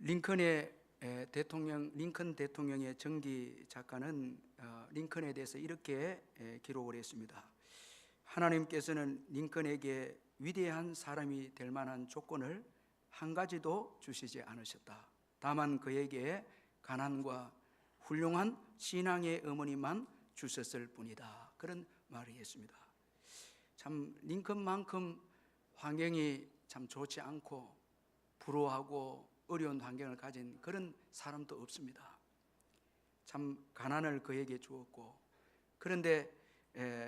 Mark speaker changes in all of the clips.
Speaker 1: 링컨의 링컨 대통령의 정기 작가는 링컨에 대해서 이렇게 기록을 했습니다. 하나님께서는 링컨에게 위대한 사람이 될 만한 조건을 한 가지도 주시지 않으셨다. 다만 그에게 가난과 훌륭한 신앙의 어머니만 주셨을 뿐이다. 그런 말을 했습니다. 참 링컨만큼 환경이 참 좋지 않고 불우하고 어려운 환경을 가진 그런 사람도 없습니다. 참 가난을 그에게 주었고, 그런데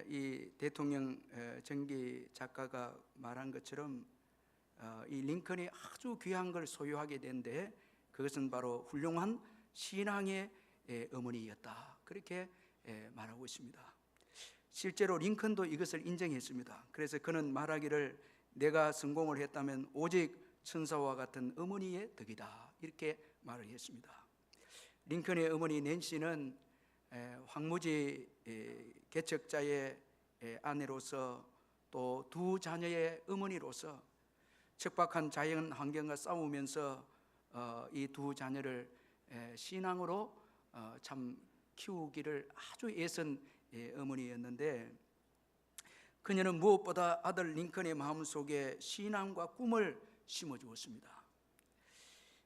Speaker 1: 이 대통령 정기 작가가 말한 것처럼 이 링컨이 아주 귀한 걸 소유하게 된데 그것은 바로 훌륭한 신앙의 어머니였다. 그렇게 말하고 있습니다. 실제로 링컨도 이것을 인정했습니다. 그래서 그는 말하기를 내가 성공을 했다면 오직 천사와 같은 어머니의 덕이다. 이렇게 말을 했습니다. 링컨의 어머니 낸시는 황무지 개척자의 아내로서 또 두 자녀의 어머니로서 척박한 자연 환경과 싸우면서 이 두 자녀를 신앙으로 참 키우기를 아주 애쓴 어머니였는데, 그녀는 무엇보다 아들 링컨의 마음속에 신앙과 꿈을 심어주었습니다.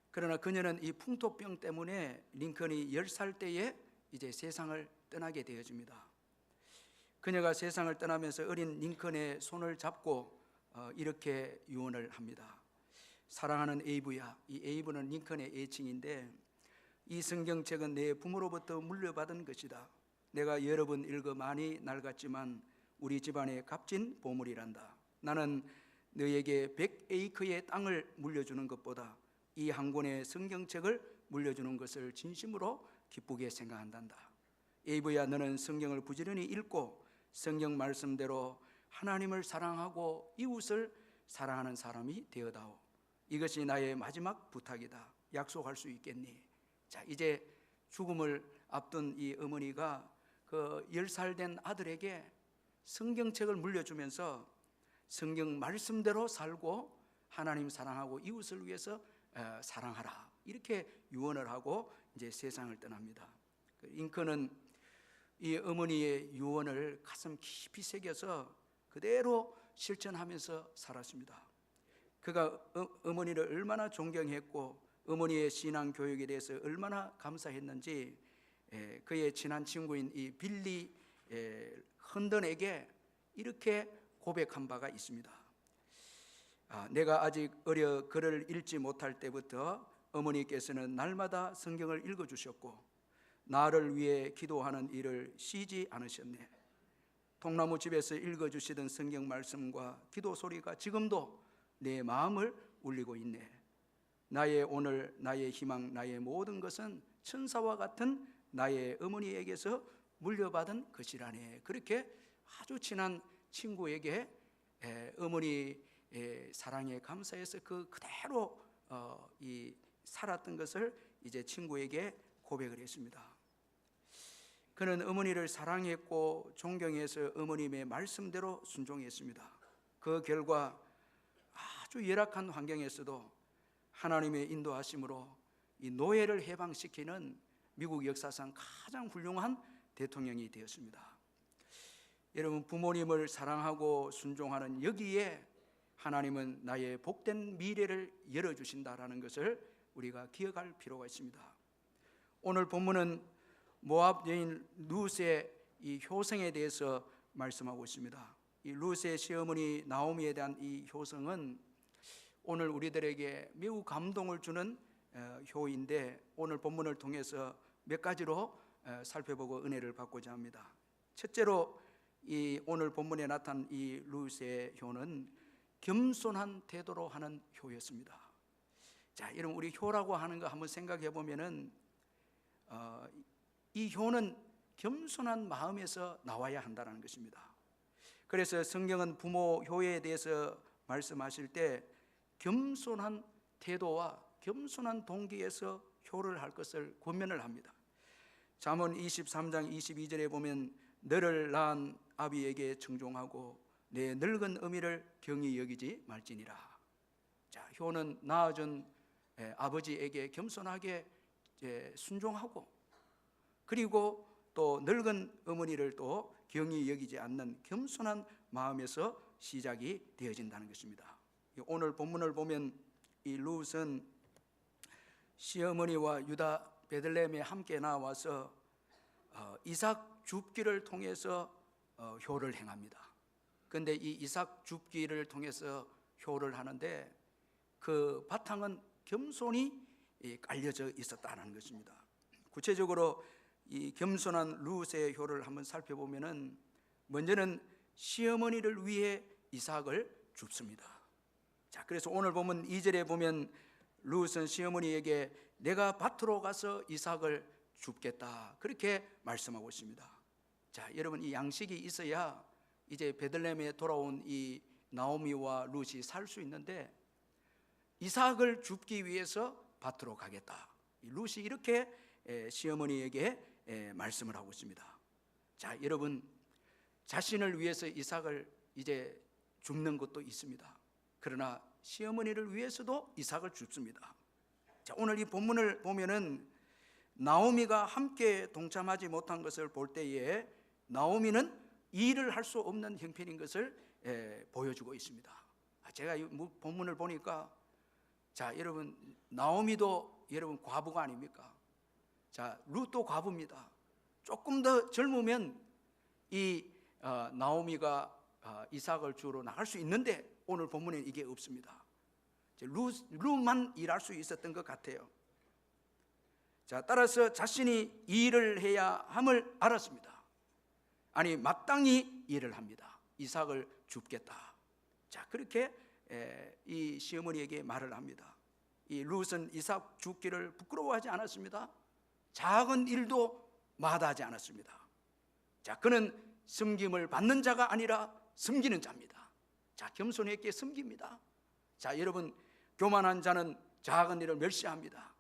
Speaker 1: 그러나 그녀는 이 풍토병 때문에 링컨이 10살 때에 이제 세상을 떠나게 되어집니다. 그녀가 세상을 떠나면서 어린 링컨의 손을 잡고 이렇게 유언을 합니다. 사랑하는 에이브야. 이 에이브는 링컨의 애칭인데, 이 성경책은 내 부모로부터 물려받은 것이다. 내가 여러 번 읽어 많이 낡았지만 우리 집안의 값진 보물이란다. 나는 너에게 100에이크의 땅을 물려주는 것보다 이 한 권의 성경책을 물려주는 것을 진심으로 기쁘게 생각한단다. 에이브야, 너는 성경을 부지런히 읽고 성경 말씀대로 하나님을 사랑하고 이웃을 사랑하는 사람이 되어다오. 이것이 나의 마지막 부탁이다. 약속할 수 있겠니? 자, 이제 죽음을 앞둔 이 어머니가 그 10살 된 아들에게 성경책을 물려주면서 성경 말씀대로 살고 하나님 사랑하고 이웃을 위해서 사랑하라. 이렇게 유언을 하고 이제 세상을 떠납니다. 링컨은 이 어머니의 유언을 가슴 깊이 새겨서 그대로 실천하면서 살았습니다. 그가 어머니를 얼마나 존경했고 어머니의 신앙 교육에 대해서 얼마나 감사했는지 그의 친한 친구인 이 빌리 헌던에게 이렇게 고백한 바가 있습니다. 내가 아직 어려 글을 읽지 못할 때부터 어머니께서는 날마다 성경을 읽어주셨고 나를 위해 기도하는 일을 쉬지 않으셨네. 통나무 집에서 읽어주시던 성경 말씀과 기도 소리가 지금도 내 마음을 울리고 있네. 나의 오늘, 나의 희망, 나의 모든 것은 천사와 같은 나의 어머니에게서 물려받은 것이라네. 그렇게 아주 친한 친구에게 어머니의 사랑에 감사해서 그대로 살았던 것을 이제 친구에게 고백을 했습니다. 그는 어머니를 사랑했고 존경해서 어머님의 말씀대로 순종했습니다. 그 결과 아주 열악한 환경에서도 하나님의 인도하심으로 이 노예를 해방시키는 미국 역사상 가장 훌륭한 대통령이 되었습니다. 여러분, 부모님을 사랑하고 순종하는 여기에 하나님은 나의 복된 미래를 열어주신다라는 것을 우리가 기억할 필요가 있습니다. 오늘 본문은 모압 여인 룻의 이 효성에 대해서 말씀하고 있습니다. 이 룻의 시어머니 나오미에 대한 이 효성은 오늘 우리들에게 매우 감동을 주는 효인데, 오늘 본문을 통해서 몇 가지로 살펴보고 은혜를 받고자 합니다. 첫째로 이 오늘 본문에 나타난 이 룻의 효는 겸손한 태도로 하는 효였습니다. 자, 여러분, 우리 효라고 하는 거 한번 생각해 보면은 이 효는 겸손한 마음에서 나와야 한다는 것입니다. 그래서 성경은 부모 효에 대해서 말씀하실 때 겸손한 태도와 겸손한 동기에서 효를 할 것을 권면을 합니다. 잠언 23장 22절에 보면 너를 낳은 아비에게 청종하고 내 늙은 어미를 경히 여기지 말지니라. 자, 효는 낳아준 아버지에게 겸손하게 순종하고, 그리고 또 늙은 어머니를 또 경히 여기지 않는 겸손한 마음에서 시작이 되어진다는 것입니다. 오늘 본문을 보면 이 룻은 시어머니와 유다 베들레헴에 함께 나와서 이삭 줍기를 통해서 효를 행합니다. 그런데 이 이삭 줍기를 통해서 효를 하는데 그 바탕은 겸손이 깔려져 있었다는 것입니다. 구체적으로 이 겸손한 룻의 효를 한번 살펴보면은 먼저는 시어머니를 위해 이삭을 줍습니다. 자, 그래서 오늘 보면 2절에 보면 룻은 시어머니에게 내가 밭으로 가서 이삭을 줍겠다, 그렇게 말씀하고 있습니다. 자, 여러분, 이 양식이 있어야 이제 베들레헴에 돌아온 이 나오미와 룻이 살 수 있는데 이삭을 줍기 위해서 밭으로 가겠다, 룻이 이렇게 시어머니에게 말씀을 하고 있습니다. 자, 여러분, 자신을 위해서 이삭을 이제 줍는 것도 있습니다. 그러나 시어머니를 위해서도 이삭을 줍습니다. 자, 오늘 이 본문을 보면은 나오미가 함께 동참하지 못한 것을 볼 때에 나오미는 일을 할 수 없는 형편인 것을 보여주고 있습니다. 제가 이 본문을 보니까, 자, 여러분, 나오미도 여러분 과부가 아닙니까? 자, 룻도 과부입니다. 조금 더 젊으면 이 나오미가 이삭을 주러 나갈 수 있는데 오늘 본문에 이게 없습니다. 룻만 일할 수 있었던 것 같아요. 자, 따라서 자신이 일을 해야 함을 알았습니다. 아니, 마땅히 일을 합니다. 이삭을 줍겠다. 자, 그렇게 이 시어머니에게 말을 합니다. 이 룻은 이삭 줍기를 부끄러워하지 않았습니다. 작은 일도 마다하지 않았습니다. 자, 그는 섬김을 받는 자가 아니라 섬기는 자입니다. 자, 겸손했기에 섬깁니다. 자, 여러분, 교만한 자는 작은 일을 멸시합니다.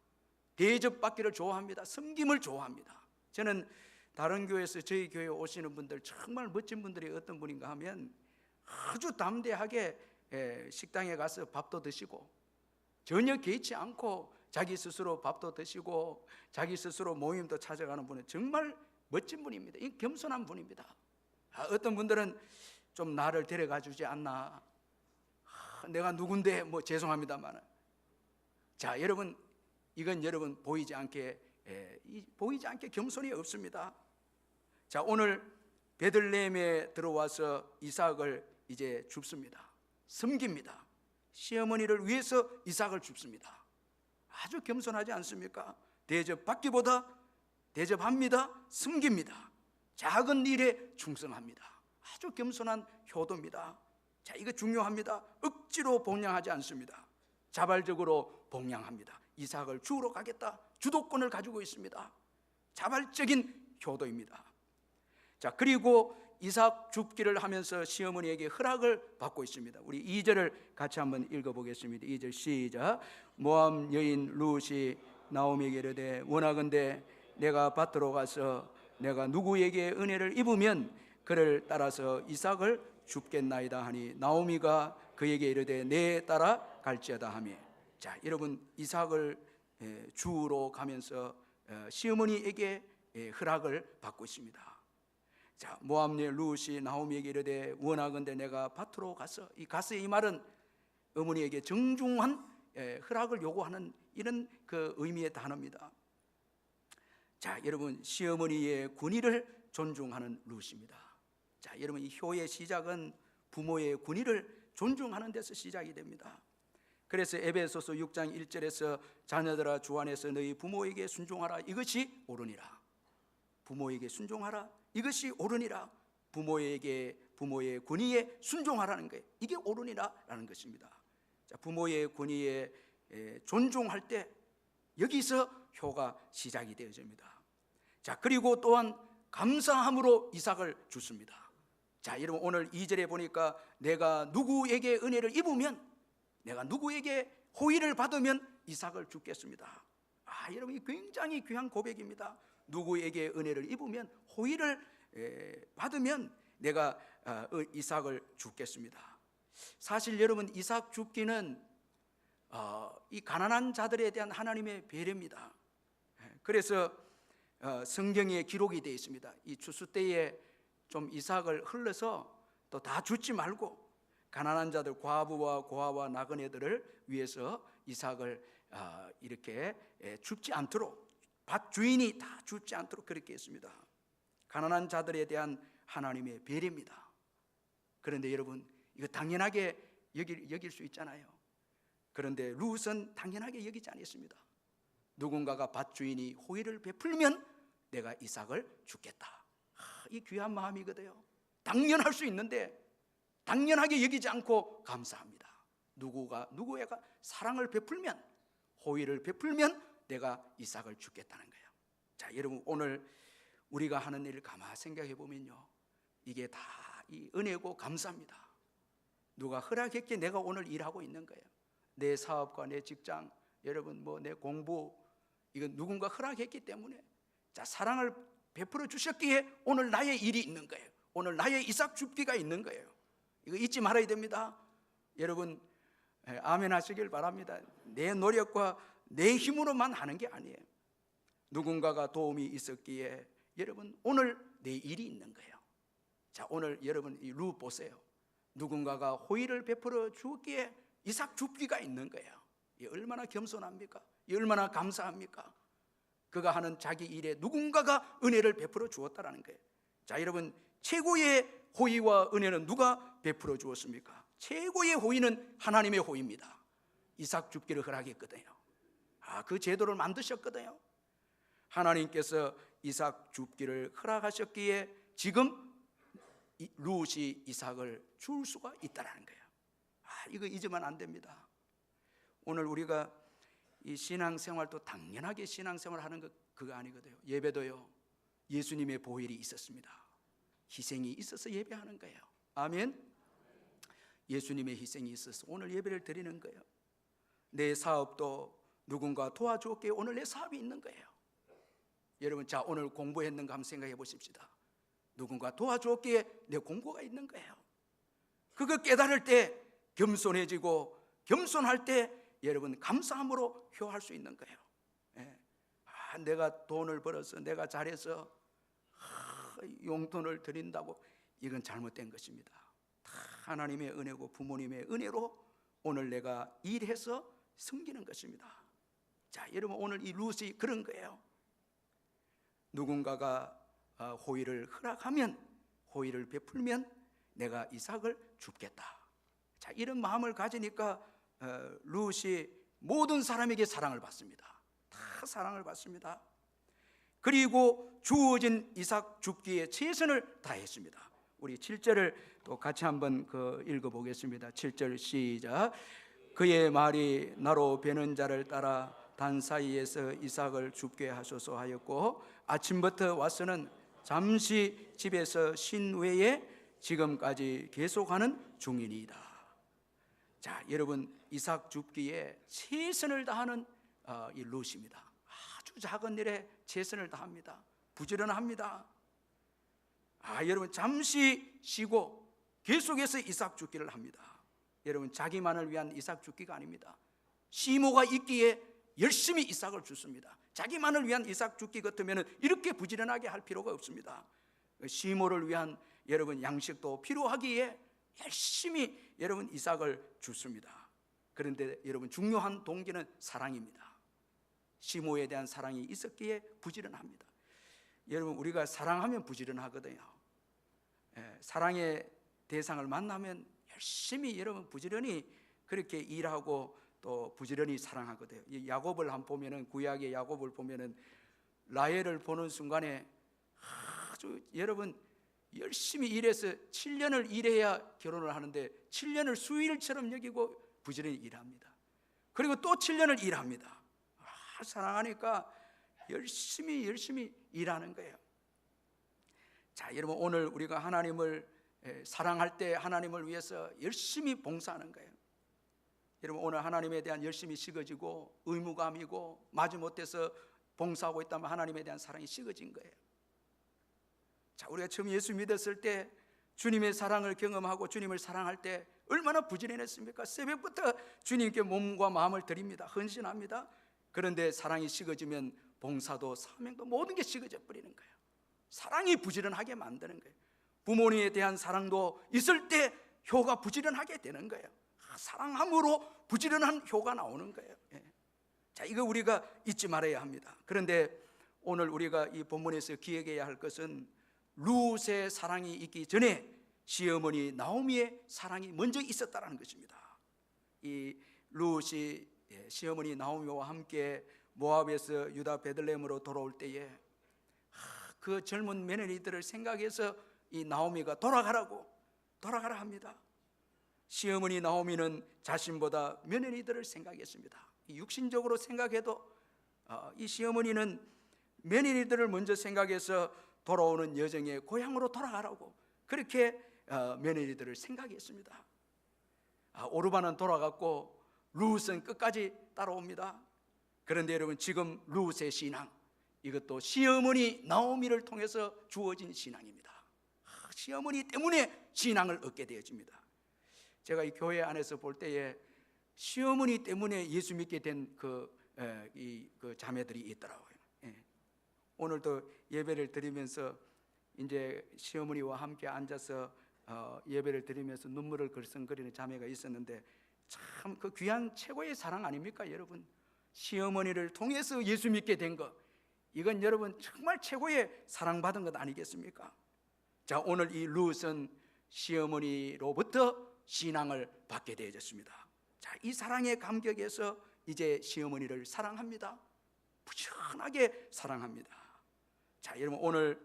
Speaker 1: 대접받기를 좋아합니다. 섬김을 좋아합니다. 저는 다른 교회에서 저희 교회에 오시는 분들, 정말 멋진 분들이 어떤 분인가 하면 아주 담대하게 식당에 가서 밥도 드시고 전혀 개의치 않고 자기 스스로 밥도 드시고 자기 스스로 모임도 찾아가는 분은 정말 멋진 분입니다. 이 겸손한 분입니다. 어떤 분들은 좀 나를 데려가 주지 않나, 내가 누군데 뭐 죄송합니다만, 자, 여러분, 이건 여러분 보이지 않게 겸손이 없습니다. 자, 오늘 베들레헴에 들어와서 이삭을 이제 줍습니다. 섬깁니다. 시어머니를 위해서 이삭을 줍습니다. 아주 겸손하지 않습니까? 대접받기보다 대접합니다. 섬깁니다. 작은 일에 충성합니다. 아주 겸손한 효도입니다. 자, 이거 중요합니다. 억지로 봉양하지 않습니다. 자발적으로 봉양합니다. 이삭을 주우러 가겠다. 주도권을 가지고 있습니다. 자발적인 효도입니다. 자, 그리고 이삭 줍기를 하면서 시어머니에게 허락을 받고 있습니다. 우리 2절을 같이 한번 읽어보겠습니다. 2절 시작. 모압 여인 룻이 나오미에게 이르되 원하건대 내가 밭으로 가서 내가 누구에게 은혜를 입으면 그를 따라서 이삭을 줍겠나이다 하니 나오미가 그에게 이르되 내 따라 갈지어다 하며. 자, 여러분, 이삭을 주우러 가면서 시어머니에게 허락을 받고 있습니다. 자, 모압 여인 룻이 나오미에게 이르되 원하건대 내가 밭으로 가서, 이 가서의 이 말은 어머니에게 정중한 허락을 요구하는 이런 그 의미의 단어입니다. 자, 여러분, 시어머니의 군의를 존중하는 룻입니다. 자, 여러분, 이 효의 시작은 부모의 군의를 존중하는 데서 시작이 됩니다. 그래서 에베소서 6장 1절에서 자녀들아 주 안에서 너희 부모에게 순종하라, 이것이 옳으니라. 부모에게 순종하라, 이것이 옳으니라. 부모의 권위에 순종하라는 거예요. 이게 옳으니라라는 것입니다. 자, 부모의 권위에 존중할 때 여기서 효가 시작이 되어집니다. 자, 그리고 또한 감사함으로 이삭을 줬습니다. 자, 여러분, 오늘 2절에 보니까 내가 누구에게 은혜를 입으면, 내가 누구에게 호의를 받으면 이삭을 줍겠습니다. 여러분, 이 굉장히 귀한 고백입니다. 누구에게 은혜를 입으면, 호의를 받으면 내가 이삭을 줍겠습니다. 사실 여러분, 이삭 줍기는 이 가난한 자들에 대한 하나님의 배려입니다. 그래서 성경에 기록이 되어 있습니다. 이 추수 때에 좀 이삭을 흘러서 또 다 줍지 말고 가난한 자들, 과부와 고아와 나그네들을 위해서 이삭을 이렇게 줍지 않도록, 밭 주인이 다 줍지 않도록 그렇게 했습니다. 가난한 자들에 대한 하나님의 배려입니다. 그런데 여러분, 이거 당연하게 여길 수 있잖아요. 그런데 룻은 당연하게 여기지 않았습니다. 누군가가 밭 주인이 호의를 베풀면 내가 이삭을 주겠다. 이 귀한 마음이거든요. 당연할 수 있는데 당연하게 여기지 않고 감사합니다. 누구에가 사랑을 베풀면, 호의를 베풀면 내가 이삭을 주겠다는 거예요. 자, 여러분, 오늘 우리가 하는 일을 가만히 생각해 보면요, 이게 다 이 은혜고 감사합니다. 누가 허락했기에 내가 오늘 일하고 있는 거예요. 내 사업과 내 직장, 여러분 내 공부, 이건 누군가 허락했기 때문에, 자, 사랑을 베풀어 주셨기에 오늘 나의 일이 있는 거예요. 오늘 나의 이삭 줍기가 있는 거예요. 이거 잊지 말아야 됩니다. 여러분, 아멘 하시길 바랍니다. 내 노력과 내 힘으로만 하는 게 아니에요. 누군가가 도움이 있었기에 여러분 오늘 내 일이 있는 거예요. 자, 오늘 여러분 이 룻 보세요. 누군가가 호의를 베풀어 주었기에 이삭 줍기가 있는 거예요. 이 얼마나 겸손합니까? 이 얼마나 감사합니까? 그가 하는 자기 일에 누군가가 은혜를 베풀어 주었다라는 거예요. 자, 여러분, 최고의 호의와 은혜는 누가 베풀어 주었습니까? 최고의 호의는 하나님의 호의입니다. 이삭 줍기를 허락했거든요. 그 제도를 만드셨거든요. 하나님께서 이삭 줍기를 허락하셨기에 지금 룻이 이삭을 줄 수가 있다는 거예요. 이거 잊으면 안 됩니다. 오늘 우리가 이 신앙생활도 당연하게 신앙생활 하는 거 그거 아니거든요. 예배도요, 예수님의 보혈이 있었습니다. 희생이 있어서 예배하는 거예요. 아멘. 예수님의 희생이 있어서 오늘 예배를 드리는 거예요. 내 사업도 누군가 도와주었기에 오늘 내 사업이 있는 거예요. 여러분, 자, 오늘 공부했는가 한번 생각해 보십시다. 누군가 도와주었기에 내 공부가 있는 거예요. 그거 깨달을 때 겸손해지고, 겸손할 때 여러분 감사함으로 효할 수 있는 거예요. 내가 돈을 벌어서, 내가 잘해서 용돈을 드린다고, 이건 잘못된 것입니다. 다 하나님의 은혜고 부모님의 은혜로 오늘 내가 일해서 섬기는 것입니다. 자, 여러분, 오늘 이 룻이 그런 거예요. 누군가가 호의를 허락하면, 호의를 베풀면 내가 이삭을 줍겠다. 자, 이런 마음을 가지니까 룻이 모든 사람에게 사랑을 받습니다. 다 사랑을 받습니다. 그리고 주어진 이삭 줍기에 최선을 다했습니다. 우리 7절을 또 같이 한번 읽어보겠습니다. 7절 시작. 그의 말이 나로 베는 자를 따라 단 사이에서 이삭을 줍게 하소서 하였고, 아침부터 와서는 잠시 집에서 쉰 외에 지금까지 계속하는 중이니이다. 자, 여러분, 이삭 줍기에 최선을 다하는 이 룻입니다. 아주 작은 일에 최선을 다합니다. 부지런합니다. 여러분, 잠시 쉬고 계속해서 이삭 줍기를 합니다. 여러분, 자기만을 위한 이삭 줍기가 아닙니다. 시모가 있기에 열심히 이삭을 줍습니다. 자기만을 위한 이삭 줍기 같으면 이렇게 부지런하게 할 필요가 없습니다. 시모를 위한 여러분 양식도 필요하기에 열심히 여러분 이삭을 줍습니다. 그런데 여러분, 중요한 동기는 사랑입니다. 시모에 대한 사랑이 있었기에 부지런합니다. 여러분, 우리가 사랑하면 부지런하거든요. 사랑의 대상을 만나면 열심히 여러분 부지런히 그렇게 일하고 또 부지런히 사랑하거든요. 야곱을 한번 보면은, 구약의 야곱을 보면은 라헬을 보는 순간에 아주 여러분 열심히 일해서 7년을 일해야 결혼을 하는데 7년을 수일처럼 여기고 부지런히 일합니다. 그리고 또 7년을 일합니다. 사랑하니까 열심히 일하는 거예요. 자, 여러분, 오늘 우리가 하나님을 사랑할 때 하나님을 위해서 열심히 봉사하는 거예요. 여러분, 오늘 하나님에 대한 열심이 식어지고 의무감이고 마지못해서 봉사하고 있다면 하나님에 대한 사랑이 식어진 거예요. 자, 우리가 처음 예수 믿었을 때 주님의 사랑을 경험하고 주님을 사랑할 때 얼마나 부지런했습니까? 새벽부터 주님께 몸과 마음을 드립니다. 헌신합니다. 그런데 사랑이 식어지면 봉사도 사명도 모든 게 식어져 버리는 거예요. 사랑이 부지런하게 만드는 거예요. 부모님에 대한 사랑도 있을 때 효가 부지런하게 되는 거예요. 사랑함으로 부지런한 효가 나오는 거예요. 자, 이거 우리가 잊지 말아야 합니다. 그런데 오늘 우리가 이 본문에서 기억해야 할 것은 룻의 사랑이 있기 전에 시어머니 나오미의 사랑이 먼저 있었다는 것입니다. 이 룻이 시어머니 나오미와 함께 모압에서 유다 베들레헴으로 돌아올 때에 그 젊은 며느리들을 생각해서 이 나오미가 돌아가라 합니다. 시어머니 나오미는 자신보다 며느리들을 생각했습니다. 육신적으로 생각해도 이 시어머니는 며느리들을 먼저 생각해서 돌아오는 여정의 고향으로 돌아가라고 그렇게 며느리들을 생각했습니다. 오르반은 돌아갔고 룻은 끝까지 따라옵니다. 그런데 여러분, 지금 룻의 신앙, 이것도 시어머니 나오미를 통해서 주어진 신앙입니다. 시어머니 때문에 신앙을 얻게 되어집니다. 제가 이 교회 안에서 볼 때에 시어머니 때문에 예수 믿게 된 그 자매들이 있더라고요. 오늘도 예배를 드리면서 이제 시어머니와 함께 앉아서 예배를 드리면서 눈물을 글썽거리는 자매가 있었는데, 참 그 귀한 최고의 사랑 아닙니까 여러분? 시어머니를 통해서 예수 믿게 된 것, 이건 여러분 정말 최고의 사랑받은 것 아니겠습니까? 자, 오늘 이 룻은 시어머니로부터 신앙을 받게 되어졌습니다. 자, 이 사랑의 감격에서 이제 시어머니를 사랑합니다. 부지런하게 사랑합니다. 자, 여러분, 오늘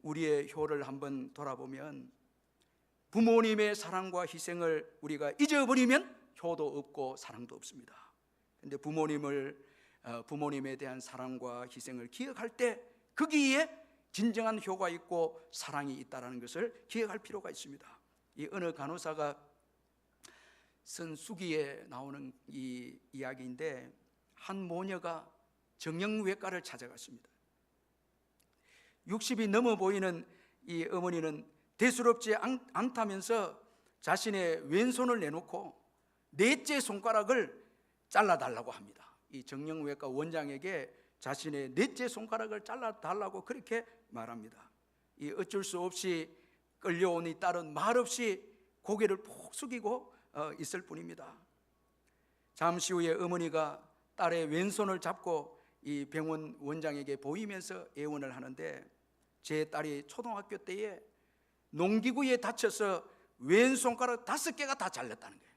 Speaker 1: 우리의 효를 한번 돌아보면 부모님의 사랑과 희생을 우리가 잊어버리면 효도 없고 사랑도 없습니다. 그런데 부모님에 대한 사랑과 희생을 기억할 때 거기에 진정한 효가 있고 사랑이 있다는 것을 기억할 필요가 있습니다. 이 어느 간호사가 쓴 수기에 나오는 이 이야기인데, 한 모녀가 정형외과를 찾아갔습니다. 60이 넘어 보이는 이 어머니는 대수롭지 않다면서 자신의 왼손을 내놓고 넷째 손가락을 잘라달라고 합니다. 이 정형외과 원장에게 자신의 넷째 손가락을 잘라달라고 그렇게 말합니다. 이 어쩔 수 없이 끌려온 이 딸은 말없이 고개를 푹 숙이고 있을 뿐입니다. 잠시 후에 어머니가 딸의 왼손을 잡고 이 병원 원장에게 보이면서 애원을 하는데, 제 딸이 초등학교 때에 농기구에 다쳐서 왼손가락 5개가 다 잘렸다는 거예요.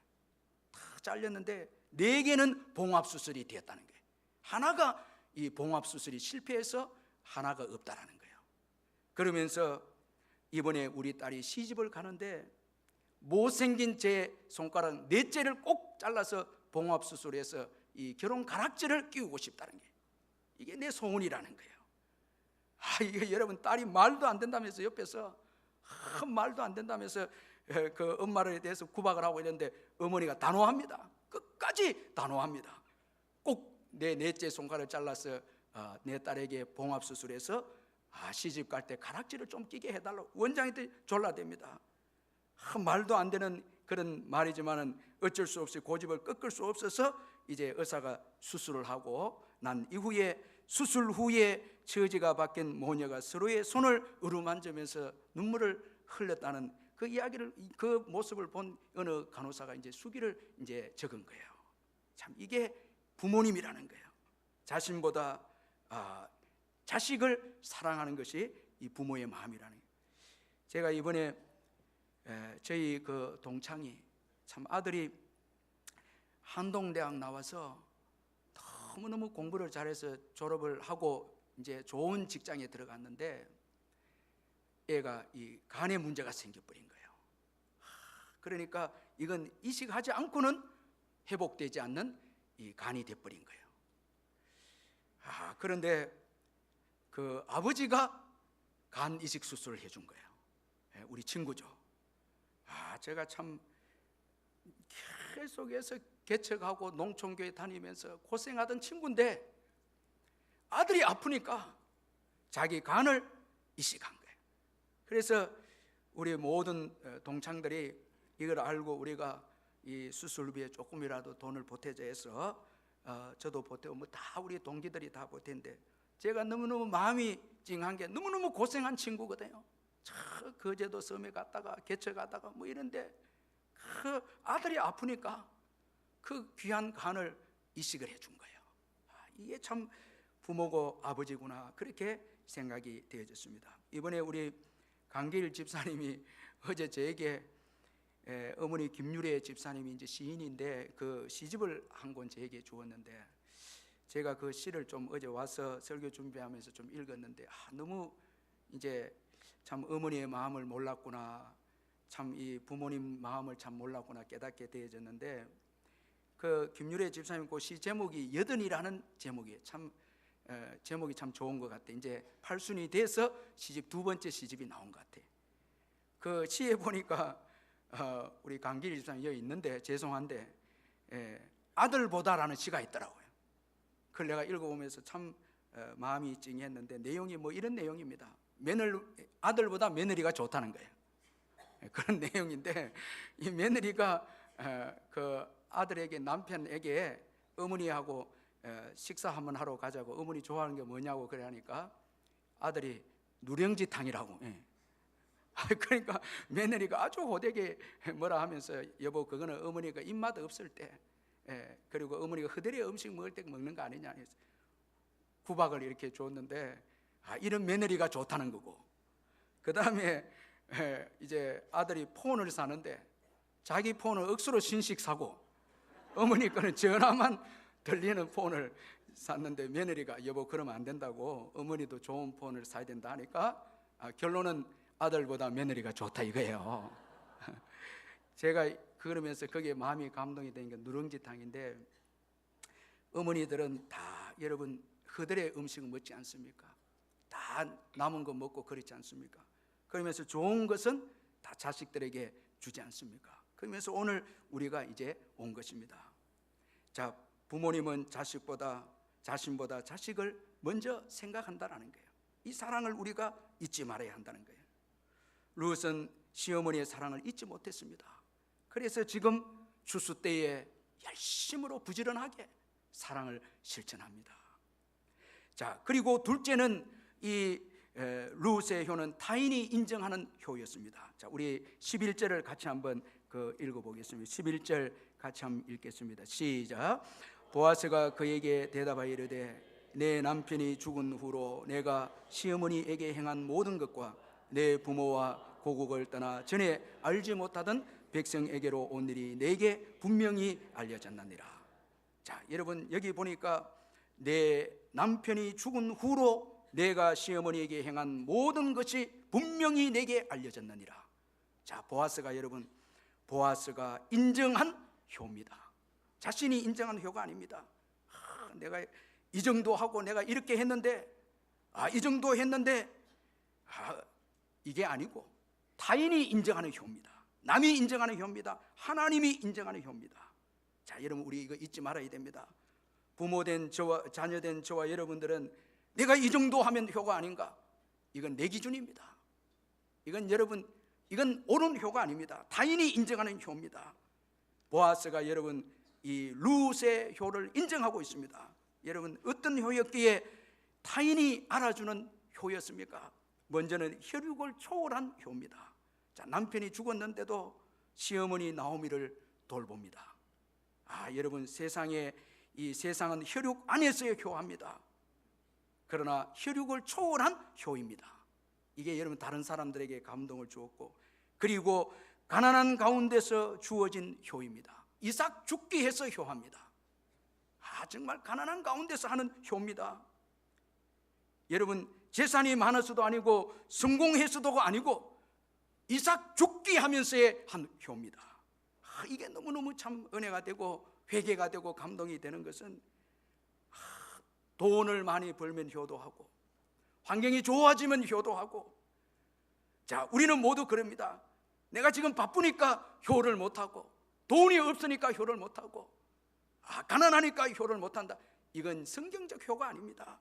Speaker 1: 다 잘렸는데 4개는 봉합수술이 되었다는 거예요. 하나가 이 봉합수술이 실패해서 하나가 없다라는 거예요. 그러면서 이번에 우리 딸이 시집을 가는데 못생긴 제 손가락 4개를 꼭 잘라서 봉합수술해서 이 결혼 가락지를 끼우고 싶다는 게, 이게 내 소원이라는 거예요. 이게 여러분, 딸이 말도 안 된다면서 옆에서 말도 안 된다면서 그 엄마를 대해서 구박을 하고 있는데, 어머니가 단호합니다. 끝까지 단호합니다. 꼭 내 넷째 손가락을 잘라서 내 딸에게 봉합수술해서 시집 갈 때 가락지를 좀 끼게 해달라고 원장한테 졸라댑니다. 말도 안 되는 그런 말이지만은 어쩔 수 없이 고집을 꺾을 수 없어서 이제 의사가 수술을 하고 난 이후에, 수술 후에 처지가 바뀐 모녀가 서로의 손을 어루만지면서 눈물을 흘렸다는 그 이야기를, 그 모습을 본 어느 간호사가 이제 수기를 이제 적은 거예요. 참, 이게 부모님이라는 거예요. 자신보다 자식을 사랑하는 것이 이 부모의 마음이라는 거예요. 제가 이번에 저희 그 동창이, 참 아들이 한동대학 나와서 너무너무 공부를 잘해서 졸업을 하고 이제 좋은 직장에 들어갔는데, 애가 이 간에 문제가 생겨버린 거예요. 그러니까 이건 이식하지 않고는 회복되지 않는 이 간이 돼버린 거예요. 그런데 그 아버지가 간 이식 수술을 해준 거예요. 우리 친구죠. 제가 참 계속해서 개척하고 농촌교회 다니면서 고생하던 친구인데, 아들이 아프니까 자기 간을 이식한 거예요. 그래서 우리 모든 동창들이 이걸 알고 우리가 이 수술비에 조금이라도 돈을 보태자 해서 저도 보태고 뭐 다 우리 동기들이 다 보탠데, 제가 너무너무 마음이 찡한 게 너무너무 고생한 친구거든요. 거제도 섬에 갔다가 개척 갔다가 뭐 이런데 그 아들이 아프니까 그 귀한 간을 이식을 해준 거예요. 이게 참 부모고 아버지구나, 그렇게 생각이 되어졌습니다. 이번에 우리 강길 집사님이 어제 저에게 어머니 김유래 집사님이 이제 시인인데 그 시집을 한 권 저에게 주었는데, 제가 그 시를 좀 어제 와서 설교 준비하면서 좀 읽었는데 너무 이제 참 어머니의 마음을 몰랐구나, 참 이 부모님 마음을 참 몰랐구나 깨닫게 되어졌는데, 그 김유래 집사님 그 시 제목이 여든이라는 제목이에요. 참 제목이 참 좋은 것 같아. 이제 팔순이 돼서 시집 두 번째 시집이 나온 것 같아. 그 시에 보니까 우리 강길 집사님 여기 있는데 죄송한데 아들보다라는 시가 있더라고요. 그걸 내가 읽어보면서 참 마음이 찡했는데, 내용이 뭐 이런 내용입니다. 아들보다 며느리가 좋다는 거예요. 그런 내용인데, 이 며느리가 그 아들에게, 남편에게 어머니하고 식사 한번 하러 가자고, 어머니 좋아하는 게 뭐냐고 그래 하니까 아들이 누룽지탕이라고. 그러니까 며느리가 아주 호되게 뭐라 하면서, 여보 그거는 어머니가 입맛 없을 때, 그리고 어머니가 허들의 음식 먹을 때 먹는 거 아니냐 해서 구박을 이렇게 줬는데, 이런 며느리가 좋다는 거고, 그 다음에 이제 아들이 폰을 사는데 자기 폰을 억수로 신식 사고 어머니 거는 전화만 들리는 폰을 샀는데, 며느리가 여보 그러면 안 된다고, 어머니도 좋은 폰을 사야 된다 하니까 결론은 아들보다 며느리가 좋다 이거예요. 제가 그러면서 거기에 마음이 감동이 되는 게 누룽지탕인데, 어머니들은 다 여러분 그들의 음식을 먹지 않습니까? 다 남은 거 먹고 그렇지 않습니까? 그러면서 좋은 것은 다 자식들에게 주지 않습니까? 그러면서 오늘 우리가 이제 온 것입니다. 자, 부모님은 자신보다 자식을 먼저 생각한다는 거예요. 이 사랑을 우리가 잊지 말아야 한다는 거예요. 룻은 시어머니의 사랑을 잊지 못했습니다. 그래서 지금 추수 때에 열심으로 부지런하게 사랑을 실천합니다. 자, 그리고 둘째는 이 룻의 효는 타인이 인정하는 효였습니다. 자, 우리 11절을 같이 한번 읽어보겠습니다. 11절 같이 한번 읽겠습니다. 시작. 보아스가 그에게 대답하여 이르되 내 남편이 죽은 후로 내가 시어머니에게 행한 모든 것과 내 부모와 고국을 떠나 전에 알지 못하던 백성에게로 온 일이 내게 분명히 알려졌느니라. 자, 여러분 여기 보니까 내 남편이 죽은 후로 내가 시어머니에게 행한 모든 것이 분명히 내게 알려졌느니라. 자, 보아스가 인정한 효입니다. 자신이 인정한 효가 아닙니다. 내가 이 정도 하고 내가 이렇게 했는데, 이 정도 했는데, 이게 아니고 타인이 인정하는 효입니다. 남이 인정하는 효입니다. 하나님이 인정하는 효입니다. 자, 여러분 우리 이거 잊지 말아야 됩니다. 부모된 저와 자녀된 저와 여러분들은 내가 이 정도 하면 효가 아닌가? 이건 내 기준입니다. 이건 옳은 효가 아닙니다. 타인이 인정하는 효입니다. 보아스가 여러분 이 룻의 효를 인정하고 있습니다. 여러분 어떤 효였기에 타인이 알아주는 효였습니까? 먼저는 혈육을 초월한 효입니다. 자, 남편이 죽었는데도 시어머니 나오미를 돌봅니다. 여러분 이 세상은 혈육 안에서의 효합니다. 그러나 혈육을 초월한 효입니다. 이게 여러분 다른 사람들에게 감동을 주었고, 그리고 가난한 가운데서 주어진 효입니다. 이삭 죽기 해서 효합니다. 정말 가난한 가운데서 하는 효입니다. 여러분 재산이 많아서도 아니고 성공해서도 아니고 이삭 죽기 하면서의 한 효입니다. 이게 너무너무 참 은혜가 되고 회개가 되고 감동이 되는 것은, 돈을 많이 벌면 효도하고 환경이 좋아지면 효도하고, 자, 우리는 모두 그럽니다. 내가 지금 바쁘니까 효를 못하고, 돈이 없으니까 효를 못하고, 가난하니까 효를 못한다. 이건 성경적 효가 아닙니다.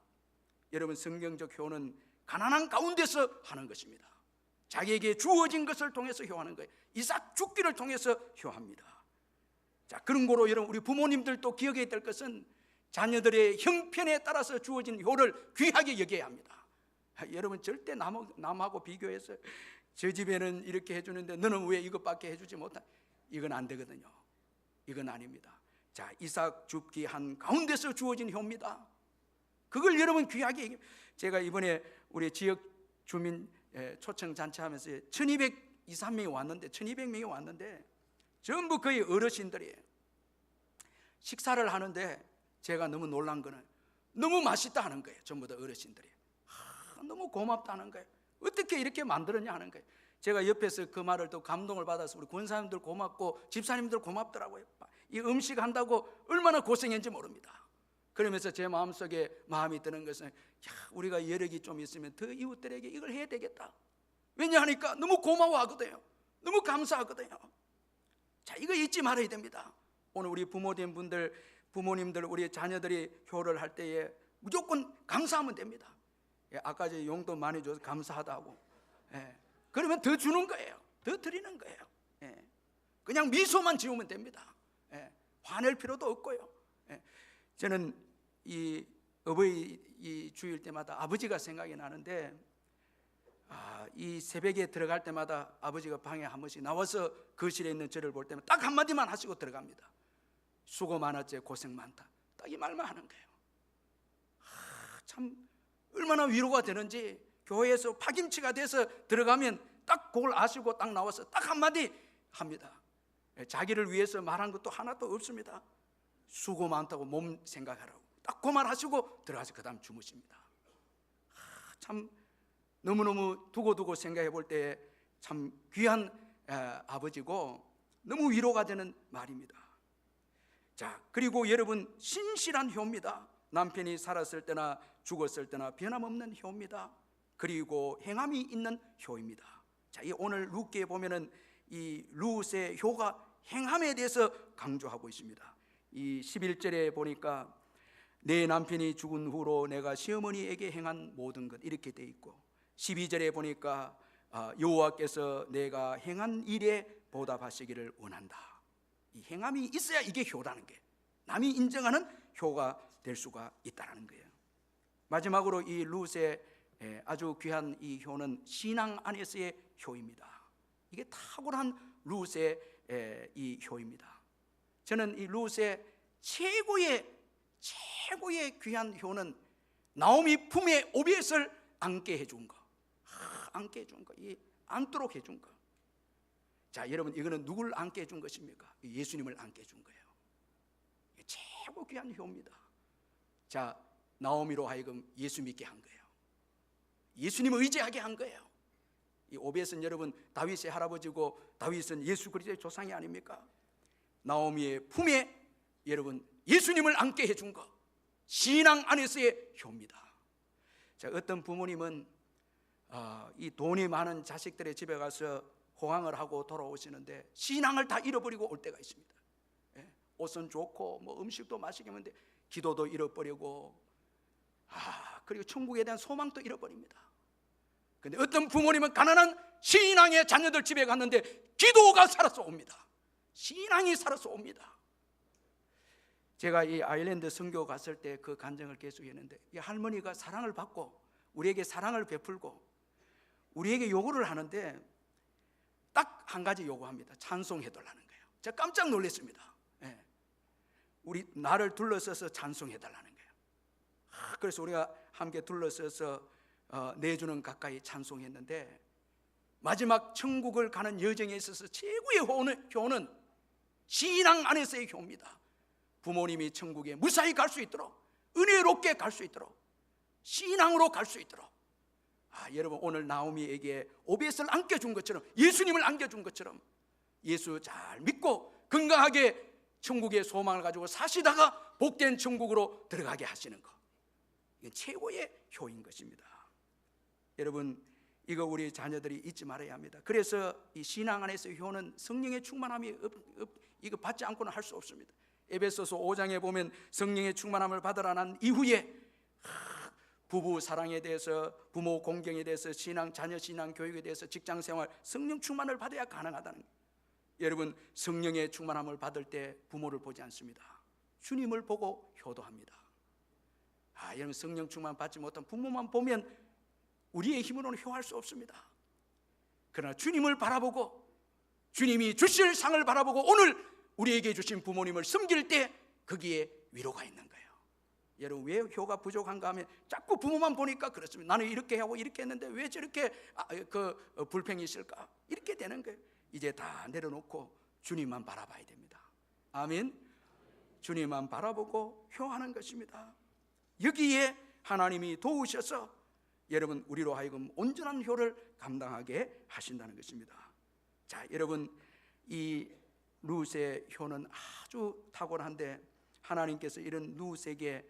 Speaker 1: 여러분 성경적 효는 가난한 가운데서 하는 것입니다. 자기에게 주어진 것을 통해서 효하는 거예요. 이삭 죽기를 통해서 효합니다. 자, 그런 거로 여러분, 우리 부모님들도 기억해야 될 것은 자녀들의 형편에 따라서 주어진 효를 귀하게 여겨야 합니다. 여러분, 절대 남하고 비교해서 저 집에는 이렇게 해주는데 너는 왜 이것밖에 해주지 못한, 이건 안 되거든요. 이건 아닙니다. 자, 이삭 죽기 한 가운데서 주어진 효입니다. 그걸 여러분 귀하게 얘기합니다. 제가 이번에 우리 지역 주민 초청 잔치하면서 1223명이 왔는데 1200명이 왔는데 전부 거의 어르신들이에요. 식사를 하는데 제가 너무 놀란 거는 너무 맛있다 하는 거예요. 전부 다 어르신들이. 너무 고맙다는 거예요. 어떻게 이렇게 만들었냐 하는 거예요. 제가 옆에서 그 말을 또 감동을 받아서 우리 권사님들 고맙고 집사님들 고맙더라고요. 이 음식 한다고 얼마나 고생했는지 모릅니다. 그러면서 제 마음속에 마음이 드는 것은 우리가 여력이 좀 있으면 더 이웃들에게 이걸 해야 되겠다. 왜냐하니까 너무 고마워하거든요. 너무 감사하거든요. 자, 이거 잊지 말아야 됩니다. 오늘 우리 부모님 분들, 부모님들, 우리 자녀들이 효를 할 때에 무조건 감사하면 됩니다. 아까 제 용돈 많이 줘서 감사하다고. 그러면 더 주는 거예요. 더 드리는 거예요. 그냥 미소만 지으면 됩니다. 화낼 필요도 없고요. 저는 이 어버이 이 주일 때마다 아버지가 생각이 나는데, 이 새벽에 들어갈 때마다 아버지가 방에 한 번씩 나와서 거실에 있는 저를 볼 때면 딱 한마디만 하시고 들어갑니다. 수고 많았지, 고생 많다. 딱 이 말만 하는 거예요. 참 얼마나 위로가 되는지. 교회에서 파김치가 돼서 들어가면 딱 그걸 아시고 딱 나와서 딱 한마디 합니다. 자기를 위해서 말한 것도 하나도 없습니다. 수고 많다고 몸 생각하라고 딱 그 말 하시고 들어가서 그 다음 주무십니다. 참 너무너무 두고두고 생각해 볼 때 참 귀한 아버지고 너무 위로가 되는 말입니다. 자, 그리고 여러분, 신실한 효입니다. 남편이 살았을 때나 죽었을 때나 변함없는 효입니다. 그리고 행함이 있는 효입니다. 자, 이 오늘 룻기에 보면은 이 룻의 효가 행함에 대해서 강조하고 있습니다. 이 11절에 보니까 내 남편이 죽은 후로 내가 시어머니에게 행한 모든 것, 이렇게 돼 있고 12절에 보니까 여호와께서 내가 행한 일에 보답하시기를 원한다. 이 행함이 있어야 이게 효라는 게, 남이 인정하는 효가 될 수가 있다는 거예요. 마지막으로 이 룻의 아주 귀한 이 효는 신앙 안에서의 효입니다. 이게 탁월한 룻의 이 효입니다. 저는 이 룻의 최고의 귀한 효는 나오미 품에 오벳을 안게 해준 거, 안게 해준 거, 이 안도록 해준 거. 자, 여러분, 이거는 누굴 안게 해준 것입니까? 예수님을 안게 해준 거예요. 이게 최고 귀한 효입니다. 자, 나오미로 하여금 예수 믿게 한 거예요. 예수님을 의지하게 한 거예요. 이 오벳은 여러분 다윗의 할아버지고 다윗은 예수 그리스도의 조상이 아닙니까? 나오미의 품에 여러분 예수님을 안게 해준 거, 신앙 안에서의 효입니다. 자, 어떤 부모님은 이 돈이 많은 자식들의 집에 가서 호강을 하고 돌아오시는데 신앙을 다 잃어버리고 올 때가 있습니다. 옷은 좋고 뭐 음식도 맛있게 먹는데 기도도 잃어버리고 그리고 천국에 대한 소망도 잃어버립니다. 근데 어떤 부모님은 가난한 신앙의 자녀들 집에 갔는데 기도가 살아서 옵니다. 신앙이 살아서 옵니다. 제가 이 아일랜드 선교 갔을 때 그 간증을 계속했는데, 이 할머니가 사랑을 받고 우리에게 사랑을 베풀고 우리에게 요구를 하는데 딱 한 가지 요구합니다. 찬송해달라는 거예요. 제가 깜짝 놀랐습니다. 우리 나를 둘러서서 찬송해달라는 거예요. 그래서 우리가 함께 둘러서서 네 주는 가까이 찬송했는데, 마지막 천국을 가는 여정에 있어서 최고의 효는 신앙 안에서의 효입니다. 부모님이 천국에 무사히 갈 수 있도록, 은혜롭게 갈 수 있도록, 신앙으로 갈 수 있도록. 여러분, 오늘 나오미에게 오벳을 안겨준 것처럼, 예수님을 안겨준 것처럼 예수 잘 믿고 건강하게 천국의 소망을 가지고 사시다가 복된 천국으로 들어가게 하시는 것, 이건 최고의 효인 것입니다. 여러분, 이거 우리 자녀들이 잊지 말아야 합니다. 그래서 이 신앙 안에서의 효는 성령의 충만함이 이거 받지 않고는 할 수 없습니다. 에베소서 5장에 보면 성령의 충만함을 받으라 난 이후에 부부 사랑에 대해서, 부모 공경에 대해서, 신앙, 자녀 신앙 교육에 대해서, 직장 생활, 성령 충만을 받아야 가능하다는 거예요. 여러분, 성령의 충만함을 받을 때 부모를 보지 않습니다. 주님을 보고 효도합니다. 여러분, 성령 충만 받지 못한 부모만 보면 우리의 힘으로는 효할 수 없습니다. 그러나 주님을 바라보고 주님이 주실 상을 바라보고 오늘 우리에게 주신 부모님을 섬길 때 거기에 위로가 있는 거예요. 여러분, 왜 효가 부족한가 하면 자꾸 부모만 보니까 그렇습니다. 나는 이렇게 하고 이렇게 했는데 왜 저렇게 불평이 있을까? 이렇게 되는 거예요. 이제 다 내려놓고 주님만 바라봐야 됩니다. 아멘. 주님만 바라보고 효하는 것입니다. 여기에 하나님이 도우셔서 여러분, 우리로 하여금 온전한 효를 감당하게 하신다는 것입니다. 자, 여러분, 이 룻의 효는 아주 탁월한데 하나님께서 이런 룻에게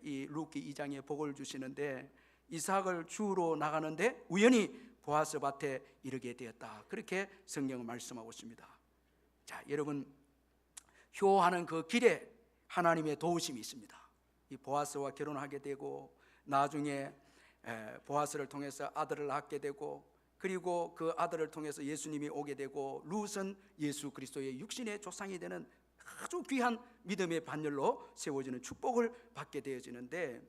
Speaker 1: 이 룻기 2장에 복을 주시는데 이삭을 주우러 나가는데 우연히 보아스 밭에 이르게 되었다. 그렇게 성경은 말씀하고 있습니다. 자, 여러분, 효하는 그 길에 하나님의 도우심이 있습니다. 이 보아스와 결혼하게 되고 나중에 보아스를 통해서 아들을 낳게 되고 그리고 그 아들을 통해서 예수님이 오게 되고 룻은 예수 그리스도의 육신의 조상이 되는 아주 귀한 믿음의 반열로 세워지는 축복을 받게 되어지는데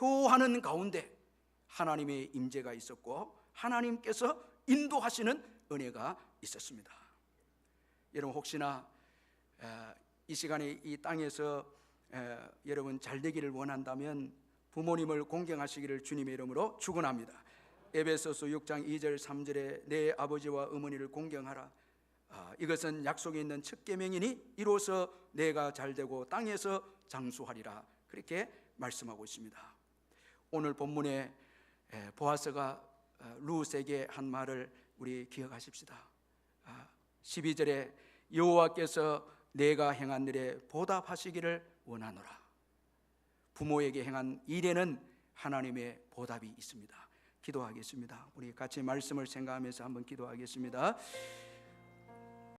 Speaker 1: 효하는 가운데 하나님의 임재가 있었고 하나님께서 인도하시는 은혜가 있었습니다. 여러분, 혹시나 이 시간에 이 땅에서 여러분 잘 되기를 원한다면 부모님을 공경하시기를 주님의 이름으로 축원합니다. 에베소서 6장 2절 3절에 내 아버지와 어머니를 공경하라. 이것은 약속에 있는 첫 계명이니 이로써 내가 잘되고 땅에서 장수하리라. 그렇게 말씀하고 있습니다. 오늘 본문에 보아스가 룻에게 한 말을 우리 기억하십시다. 12절에 여호와께서 내가 행한 일에 보답하시기를 원하노라. 부모에게 행한 일에는 하나님의 보답이 있습니다. 기도하겠습니다. 우리 같이 말씀을 생각하면서 한번 기도하겠습니다.